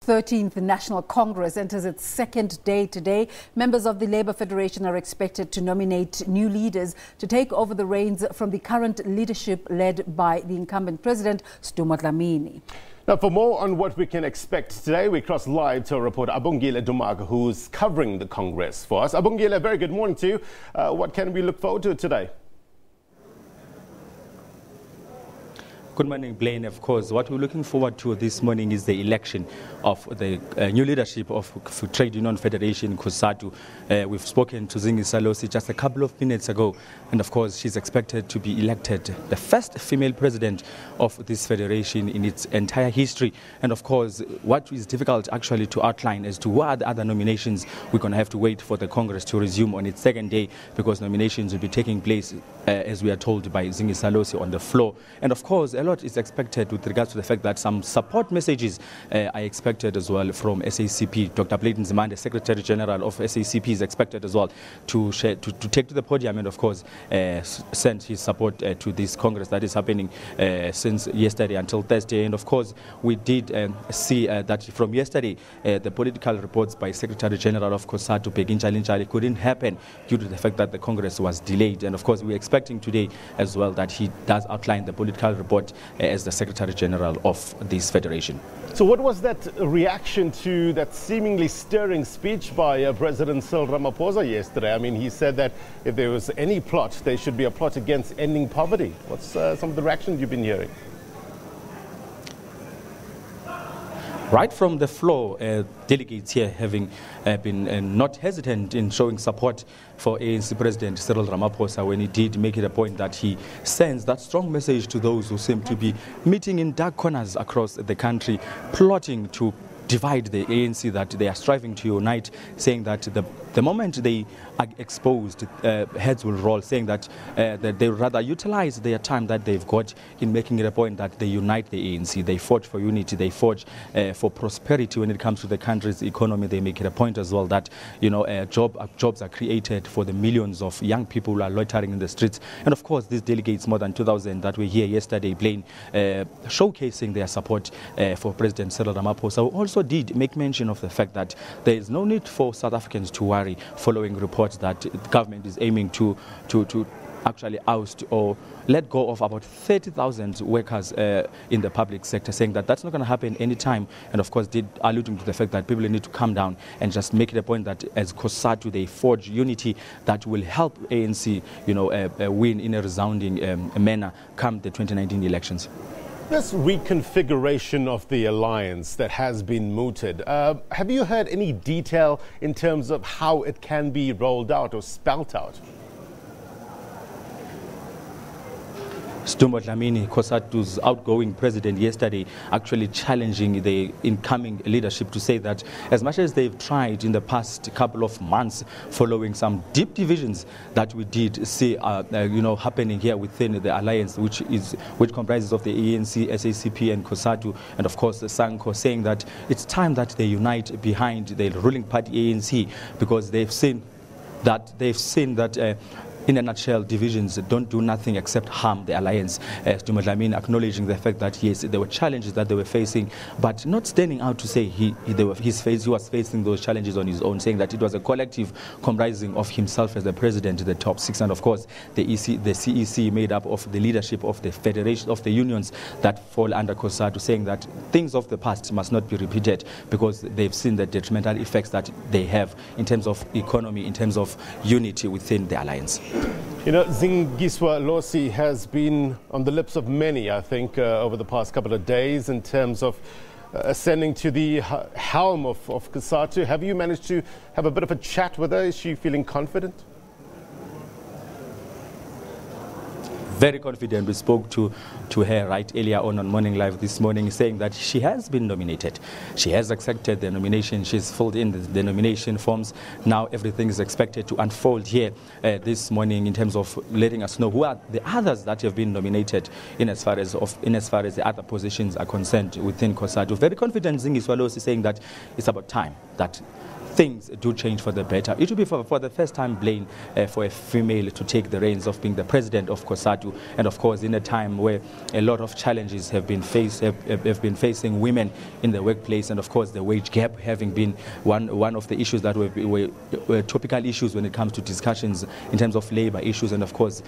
13th National Congress enters its second day today. Members of the Labour Federation are expected to nominate new leaders to take over the reins from the current leadership led by the incumbent president, Sdumo Dlamini. Now, for more on what we can expect today, we cross live to our reporter Abongile Dumako, who's covering the Congress for us. Abongile, a very good morning to you. What can we look forward to today? Good morning, Blaine. Of course, what we're looking forward to this morning is the election of the new leadership of Trade Union Federation, Cosatu. We've spoken to Zingi Salosi just a couple of minutes ago, and of course, she's expected to be elected the first female president of this federation in its entire history. And of course, what is difficult actually to outline as to what are the other nominations. We're going to have to wait for the Congress to resume on its second day, because nominations will be taking place, as we are told by Zingi Salosi, on the floor. And of course, a lot is expected with regards to the fact that some support messages are expected as well from SACP. Dr. Blade Nzimande, Secretary General of SACP, is expected as well to take to the podium and of course send his support to this Congress that is happening since yesterday until Thursday. And of course, we did see that from yesterday, the political reports by Secretary General of Cosatu, Abongile, couldn't happen due to the fact that the Congress was delayed. And of course, we're expecting today as well that he does outline the political report as the Secretary General of this federation. So what was that reaction to that seemingly stirring speech by President Cyril Ramaphosa yesterday? I mean, he said that if there was any plot, there should be a plot against ending poverty. What's some of the reactions you've been hearing? Right from the floor, delegates here having been not hesitant in showing support for ANC President Cyril Ramaphosa when he did make it a point that he sends that strong message to those who seem to be meeting in dark corners across the country, plotting to divide the ANC, that they are striving to unite, saying that the moment they are exposed, heads will roll, saying that they would rather utilize their time that they've got in making it a point that they unite the ANC. They forge for unity, they forge for prosperity when it comes to the country's economy. They make it a point as well that, you know, jobs are created for the millions of young people who are loitering in the streets. And of course, these delegates, more than 2,000 that were here yesterday, Blaine, showcasing their support for President Cyril Ramaphosa, who also did make mention of the fact that there is no need for South Africans to worry following reports that the government is aiming to actually oust or let go of about 30,000 workers in the public sector, saying that that's not going to happen anytime. And of course, did alluding to the fact that people need to calm down and just make it a point that as Cosatu, they forge unity that will help ANC, you know, win in a resounding manner come the 2019 elections. This reconfiguration of the alliance that has been mooted, have you heard any detail in terms of how it can be rolled out or spelt out? Sdumo Dlamini, Cosatu's outgoing president, yesterday actually challenging the incoming leadership to say that as much as they've tried in the past couple of months, following some deep divisions that we did see happening here within the alliance, which comprises of the ANC, SACP and Cosatu, and of course the Sanko, saying that it's time that they unite behind the ruling party ANC, because they've seen that in a nutshell, divisions don't do nothing except harm the alliance. Sdumo Dlamini acknowledging the fact that yes, there were challenges that they were facing, but not standing out to say he was facing those challenges on his own, saying that it was a collective comprising of himself as the president, the top six, and of course the CEC made up of the leadership of the federation of the unions that fall under Cosatu, saying that things of the past must not be repeated because they've seen the detrimental effects that they have in terms of economy, in terms of unity within the alliance. You know, Zingiswa Losi has been on the lips of many, I think, over the past couple of days in terms of ascending to the helm of Cosatu. Have you managed to have a bit of a chat with her? Is she feeling confident? Very confident. We spoke to her right earlier on Morning Live this morning, saying that she has been nominated. She has accepted the nomination. She's filled in the nomination forms. Now everything is expected to unfold here this morning in terms of letting us know who are the others that have been nominated in as far as the other positions are concerned within Cosatu. Very confident. Zingiswa Losi saying that it's about time that things do change for the better. It will be for the first time, Blaine, for a female to take the reins of being the president of Cosatu, and of course in a time where a lot of challenges have been facing women in the workplace, and of course the wage gap having been one of the issues that were topical issues when it comes to discussions in terms of labor issues, and of course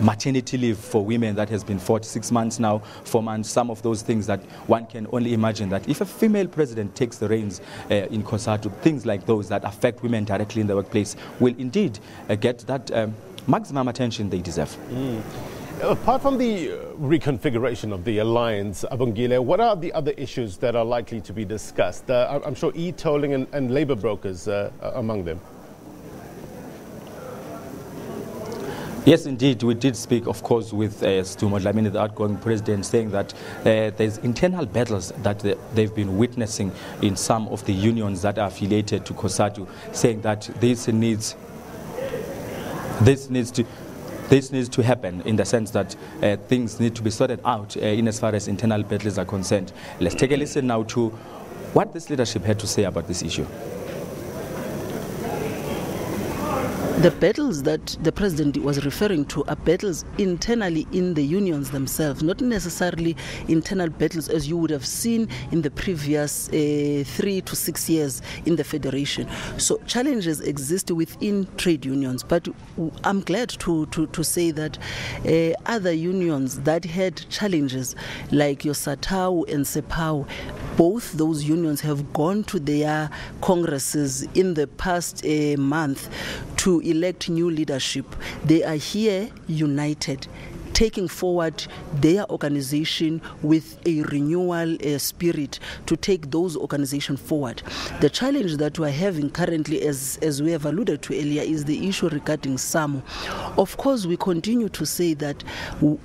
maternity leave for women that has been 46 months now, 4 months, some of those things that one can only imagine that if a female president takes the reins in Cosatu, things like those that affect women directly in the workplace will indeed get that maximum attention they deserve. Apart from the reconfiguration of the alliance, Abongile, what are the other issues that are likely to be discussed? I'm sure e-tolling and labour brokers are among them. Yes, indeed. We did speak, of course, with Sdumo Dlamini, the outgoing president, saying that there's internal battles that they've been witnessing in some of the unions that are affiliated to Cosatu, saying that this needs to happen in the sense that things need to be sorted out in as far as internal battles are concerned. Let's take a listen now to what this leadership had to say about this issue. The battles that the president was referring to are battles internally in the unions themselves, not necessarily internal battles as you would have seen in the previous 3 to 6 years in the federation. So challenges exist within trade unions, but I'm glad to say that other unions that had challenges like your SATAU and SEPAU, both those unions have gone to their congresses in the past month to elect new leadership. They are here united, taking forward their organization with a renewal spirit to take those organizations forward. The challenge that we're having currently, as we have alluded to earlier, is the issue regarding SAMO. Of course, we continue to say that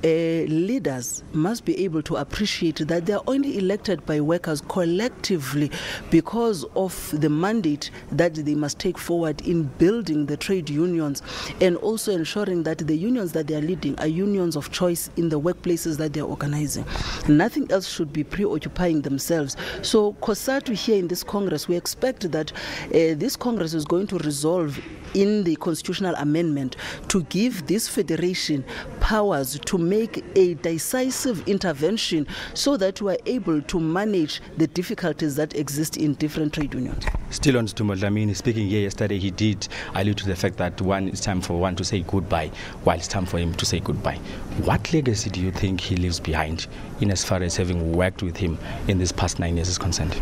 leaders must be able to appreciate that they're only elected by workers collectively because of the mandate that they must take forward in building the trade unions and also ensuring that the unions that they are leading are unions of choice in the workplaces that they're organizing. Nothing else should be preoccupying themselves. So Cosatu here in this Congress, we expect that this Congress is going to resolve in the constitutional amendment to give this federation powers to make a decisive intervention so that we are able to manage the difficulties that exist in different trade unions. Still on Sdumo Dlamini, speaking here yesterday, he did allude to the fact that it's time for one to say goodbye, while it's time for him to say goodbye. What legacy do you think he leaves behind in as far as having worked with him in these past 9 years is concerned?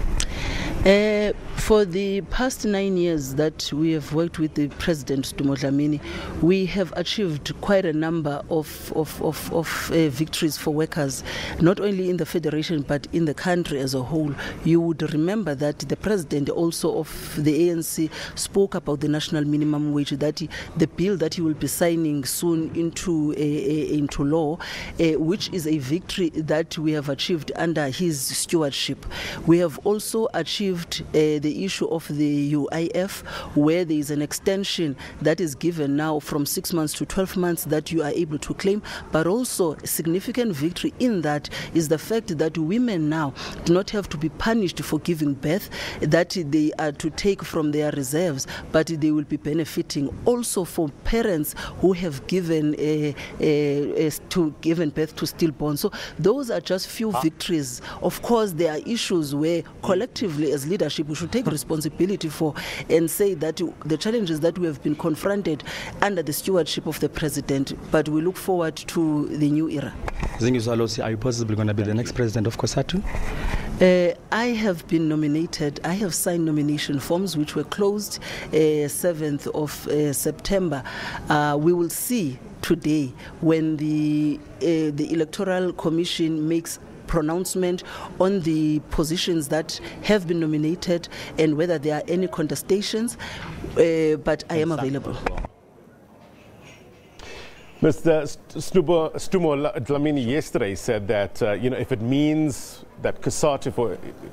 For the past 9 years that we have worked with the President Sdumo Dlamini, we have achieved quite a number of victories for workers, not only in the Federation but in the country as a whole. You would remember that the President also of the ANC spoke about the national minimum wage, that the bill that he will be signing soon into law, which is a victory that we have achieved under his stewardship. We have also achieved the issue of the UIF, where there is an extension that is given now from 6 months to 12 months that you are able to claim, but also a significant victory in that is the fact that women now do not have to be punished for giving birth, that they are to take from their reserves, but they will be benefiting also for parents who have given birth to stillborn. So those are just few victories. Of course, there are issues where collectively as leadership we should take responsibility for and say that the challenges that we have been confronted under the stewardship of the President, but we look forward to the new era. Are you possibly going to be the next president of Cosatu? I have been nominated. I have signed nomination forms which were closed 7th of September. We will see today when the Electoral Commission makes pronouncement on the positions that have been nominated and whether there are any contestations, but I am available. Mr. Sdumo Dlamini yesterday said that if it means that Cosatu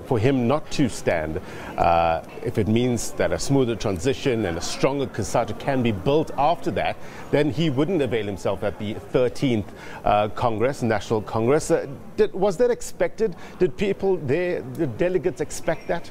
for him not to stand, if it means that a smoother transition and a stronger Cosatu can be built after that, then he wouldn't avail himself at the 13th Congress, National Congress. Was that expected? Did people there, the delegates, expect that?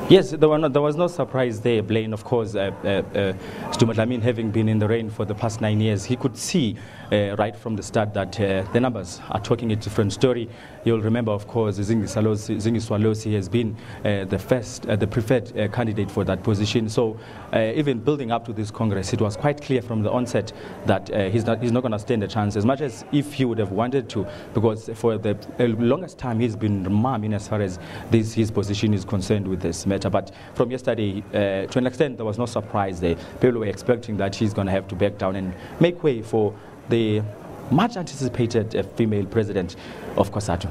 Yes, there was no surprise there, Blaine. Of course, Sdumo Dlamini, having been in the reign for the past 9 years, he could see right from the start that the numbers are talking a different story. You'll remember, of course, Zingiswalosi has been the preferred candidate for that position. So even building up to this Congress, it was quite clear from the onset that he's not going to stand a chance, as much as if he would have wanted to, because for the longest time he's been mum in as far as his position is concerned with this matter. But from yesterday, to an extent, there was no surprise there. People were expecting that he's going to have to back down and make way for the much anticipated female president of Cosatu.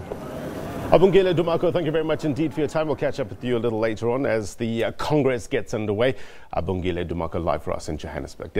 Abongile Dumako, thank you very much indeed for your time. We'll catch up with you a little later on as the Congress gets underway. Abongile Dumako live for us in Johannesburg.